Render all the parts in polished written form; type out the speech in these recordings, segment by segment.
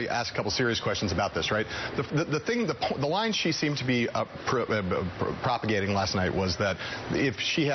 Ask a couple serious questions about this, right? The line she seemed to be propagating last night was that if she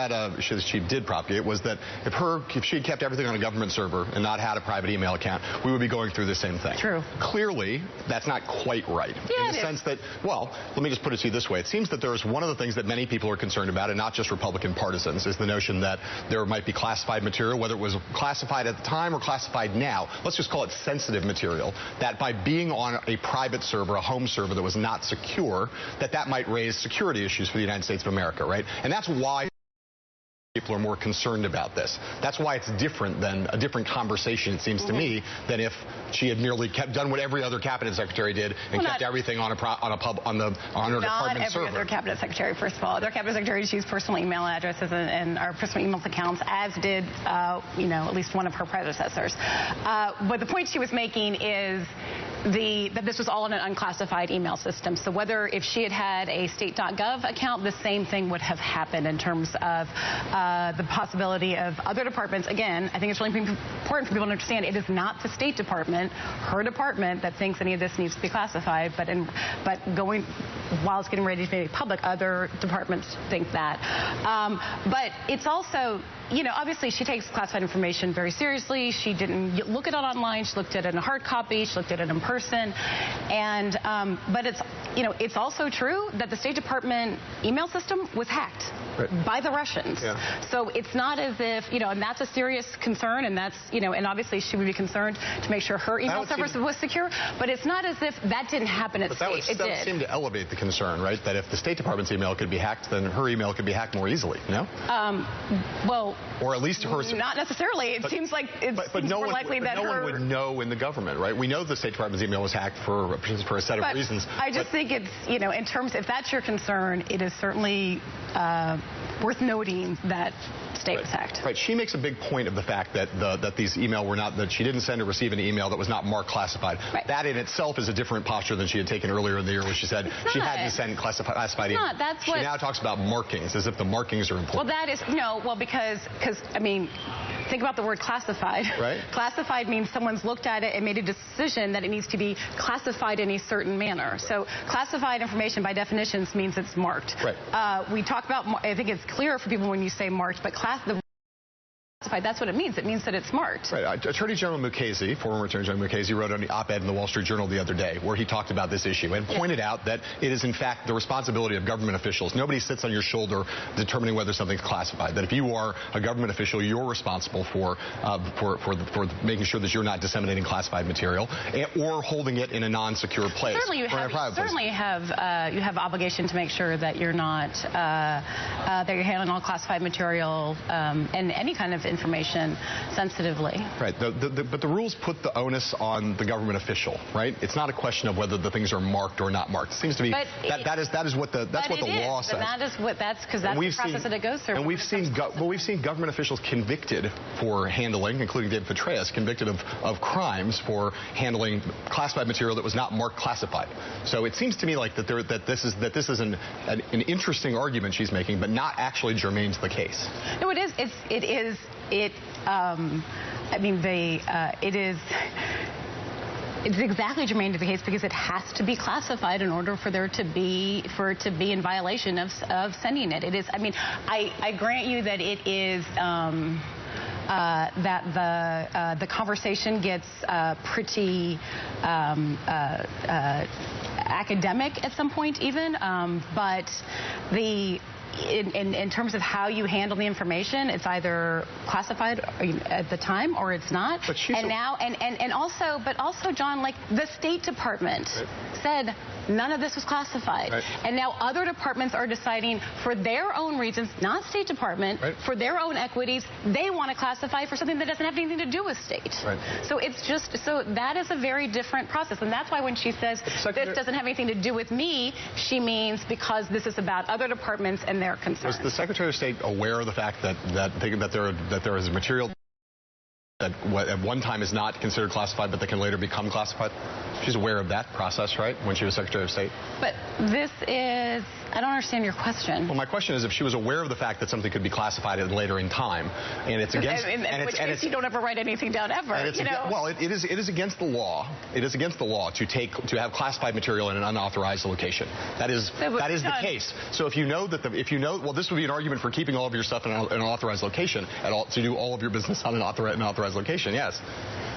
did propagate was that if she had kept everything on a government server and not had a private email account, we would be going through the same thing. True. Clearly, that's not quite right. Yeah, in the sense that, well, let me just put it to you this way. It seems that there's one of the things that many people are concerned about, and not just Republican partisans, is the notion that there might be classified material, whether it was classified at the time or classified now. Let's just call it sensitive material, that by being on a private server, a home server that was not secure, that might raise security issues for the United States of America, right? And that's why people are more concerned about this. That's why it's different than a different conversation, it seems to me, than if she had merely done what every other cabinet secretary did and kept everything on her department server. Not every other cabinet secretary, first of all. Other cabinet secretaries use personal email addresses and our personal email accounts, as did at least one of her predecessors. But the point she was making is that this was all in an unclassified email system. So if she had had a state.gov account, the same thing would have happened in terms of the possibility of other departments. Again, I think it's really important for people to understand it is not the State Department, her department, that thinks any of this needs to be classified, but while it's getting ready to be public, other departments think that. But it's also, obviously she takes classified information very seriously. She didn't look at it online. She looked at it in a hard copy. She looked at it in person. And but it's also true that the State Department email system was hacked by the Russians. Yeah. So it's not as if, and that's a serious concern, and that's, and obviously she would be concerned to make sure her email service was secure, but it's not as if that didn't happen at state. That would seem to elevate the concern, right? That if the State Department's email could be hacked, then her email could be hacked more easily, no? Well, or at least hers. Not necessarily. It seems like it's more likely that no one would know in the government, right? We know the State Department's email was hacked for a set of reasons. I just think it's, in terms, if that's your concern, it is certainly worth noting that state was hacked. Right. She makes a big point of the fact that these email were not, that she didn't send or receive an email that was not marked classified. Right. That in itself is a different posture than she had taken earlier in the year, where she said she had to send classified email. She now talks about markings, as if the markings are important. Well, that is, because I mean, think about the word classified. Right. Classified means someone's looked at it and made a decision that it needs to be classified in a certain manner. Right. So classified information by definition means it's marked. Right. We talk about, I think it's clear for people when you say marked, but classified, that's what it means. It means that it's marked. Right. Attorney General Mukasey, former Attorney General Mukasey, wrote an op-ed in the Wall Street Journal the other day where he talked about this issue and pointed out that it is in fact the responsibility of government officials. Nobody sits on your shoulder determining whether something's classified. That if you are a government official, you're responsible for making sure that you're not disseminating classified material or holding it in a non-secure place. Certainly, you have obligation to make sure that you're not that you're handling all classified material and any kind of information sensitively. Right. But the rules put the onus on the government official, right? It's not a question of whether the things are marked or not marked. It seems to be that is what the law says. And that's because that's the process that it goes through. And we've seen government officials convicted for handling, including David Petraeus, convicted of crimes for handling classified material that was not marked classified. So it seems to me like that this is an interesting argument she's making, but not actually germane to the case. No, it is. It's exactly germane to the case because it has to be classified in order for it to be in violation of sending it. It is. I mean, I grant you that it is. That the conversation gets pretty academic at some point even, but in terms of how you handle the information, it's either classified at the time or it's not. But also, John, like the State Department said none of this was classified. Right. And now other departments are deciding for their own reasons, not State Department, for their own equities, they want to classify for something that doesn't have anything to do with state. Right. So that is a very different process. And that's why when she says this doesn't have anything to do with me, she means because this is about other departments and their concerns. Was the Secretary of State aware of the fact that there is material that at one time is not considered classified, but that can later become classified? She's aware of that process, right, when she was Secretary of State? But this is, I don't understand your question. Well, my question is if she was aware of the fact that something could be classified later in time, and it's against... In which case you don't ever write anything down ever, you know? Well, it is against the law. It is against the law to have classified material in an unauthorized location. That is the case. So if you know that well, this would be an argument for keeping all of your stuff in an authorized location, to do all of your business on an authorized location, yes.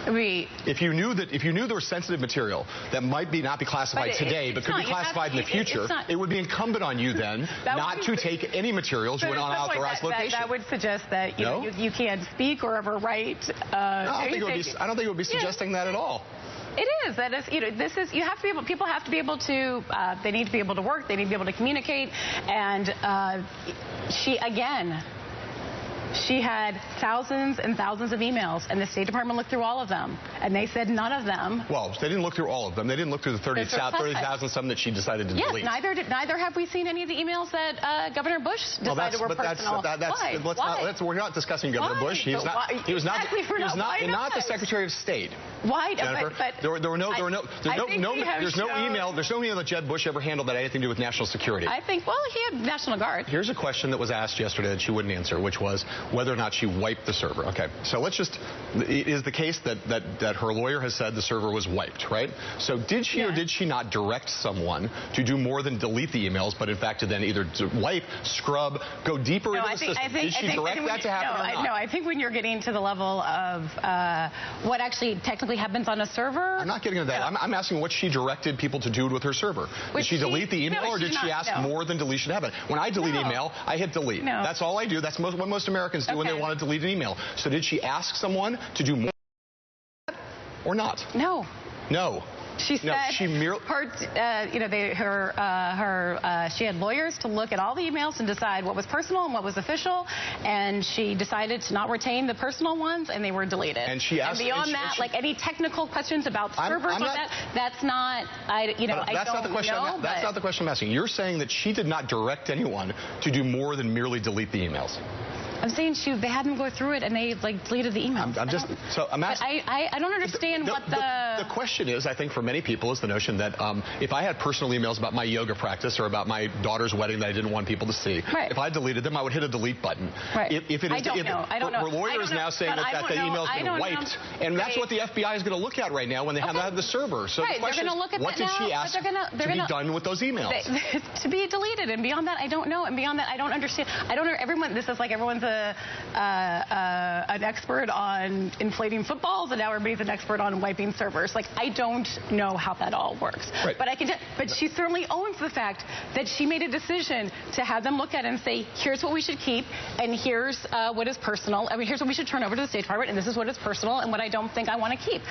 If you knew there was sensitive material that might not be classified today, but could be classified in the future, it would be incumbent on you then not to take any materials to an unauthorized location. That would suggest that you can't speak or ever write. I don't think it would be suggesting that at all. It is. That is, this is, you have to be able, people have to be able to, they need to be able to work, they need to be able to communicate, and she had thousands and thousands of emails, and the State Department looked through all of them, and they said none of them. Well, they didn't look through all of them. They didn't look through the 30,000 some that she decided to delete. Yes, neither have we seen any of the emails that Governor Bush decided were personal. Why? We're not discussing Governor Bush. He was not the Secretary of State. Why? Jennifer, there's no email that Jeb Bush ever handled that had anything to do with national security. I think, well, he had National Guard. Here's a question that was asked yesterday that she wouldn't answer, which was whether or not she wiped the server. Okay, so let's just, it is the case that her lawyer has said the server was wiped, right? So did she or did she not direct someone to do more than delete the emails, but in fact to then either wipe, scrub, go deeper into the system? Did she direct that to happen or not? No, I think when you're getting to the level of what actually technically happens on a server. I'm not getting into that. I'm asking what she directed people to do with her server. Did she delete the email or did she ask more than deletion happen? When I delete email, I hit delete. That's all I do. That's what most Americans do when they want to delete an email. So did she ask someone to do more or not? No. No. She said she had lawyers to look at all the emails and decide what was personal and what was official, and she decided to not retain the personal ones, and they were deleted. And she asked, and beyond that, like any technical questions about servers like that, that's not. That's not the question I'm asking. You're saying that she did not direct anyone to do more than merely delete the emails. I'm saying they had them go through it and they deleted the emails. I'm asking. I don't understand the question is, I think for many people, is the notion that if I had personal emails about my yoga practice or about my daughter's wedding that I didn't want people to see, if I deleted them, I would hit a delete button. Right. I don't know. Her lawyer is now saying that the email's been wiped, and that's what the FBI is going to look at right now when they have the server. So the question is, what did she ask to be done with those emails? To be deleted, and beyond that, I don't know, and beyond that, I don't understand. I don't know. This is like everyone's an expert on inflating footballs, and now everybody's an expert on wiping servers. Like, I don't know how that all works. Right. But she certainly owns the fact that she made a decision to have them look at it and say, here's what we should keep, and here's what is personal. I mean, here's what we should turn over to the State Department, and this is what is personal and what I don't think I want to keep.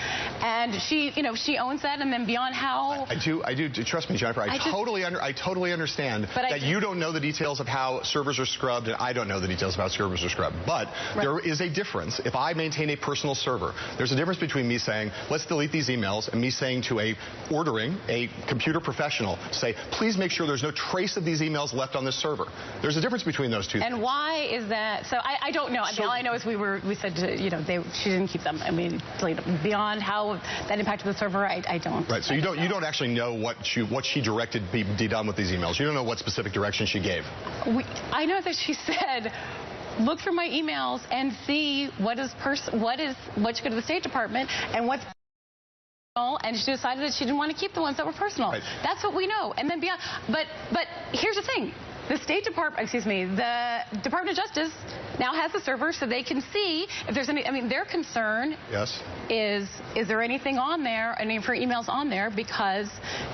And she owns that, and then beyond how... I do. Trust me, Jennifer. I totally understand that you don't know the details of how servers are scrubbed, and I don't know the details of how servers are scrubbed. But there is a difference. If I maintain a personal server, there's a difference between me saying, let's delete these emails, and me saying to ordering a computer professional to say, please make sure there's no trace of these emails left on this server. There's a difference between those two. And why is that? So I don't know. All I know is we said she didn't keep them. I mean, delete them. Beyond how that impacted the server, I don't. Right. So you don't actually know what she directed be done with these emails. You don't know what specific direction she gave. I know that she said, look through my emails and see what should go to the State Department and what's personal, and she decided that she didn't want to keep the ones that were personal. Right. That's what we know. And then beyond, but here's the thing. The the Department of Justice now has the server so they can see if there's any, their concern is there anything on there, any of her emails on there, because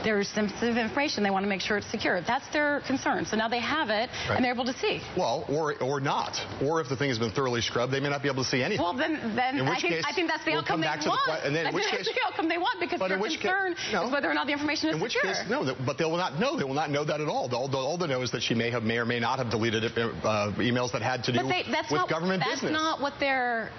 there's sensitive information. They want to make sure it's secure. That's their concern. So now they have it, and they're able to see. Well, or not. Or if the thing has been thoroughly scrubbed, they may not be able to see anything. Well, then I think that's the outcome they want. That's the outcome they want, because their concern is whether or not the information is secure. In which case, no, but they will not know. They will not know that at all. All they know is that she may or may not have deleted emails that had to do with government business. That's not what they're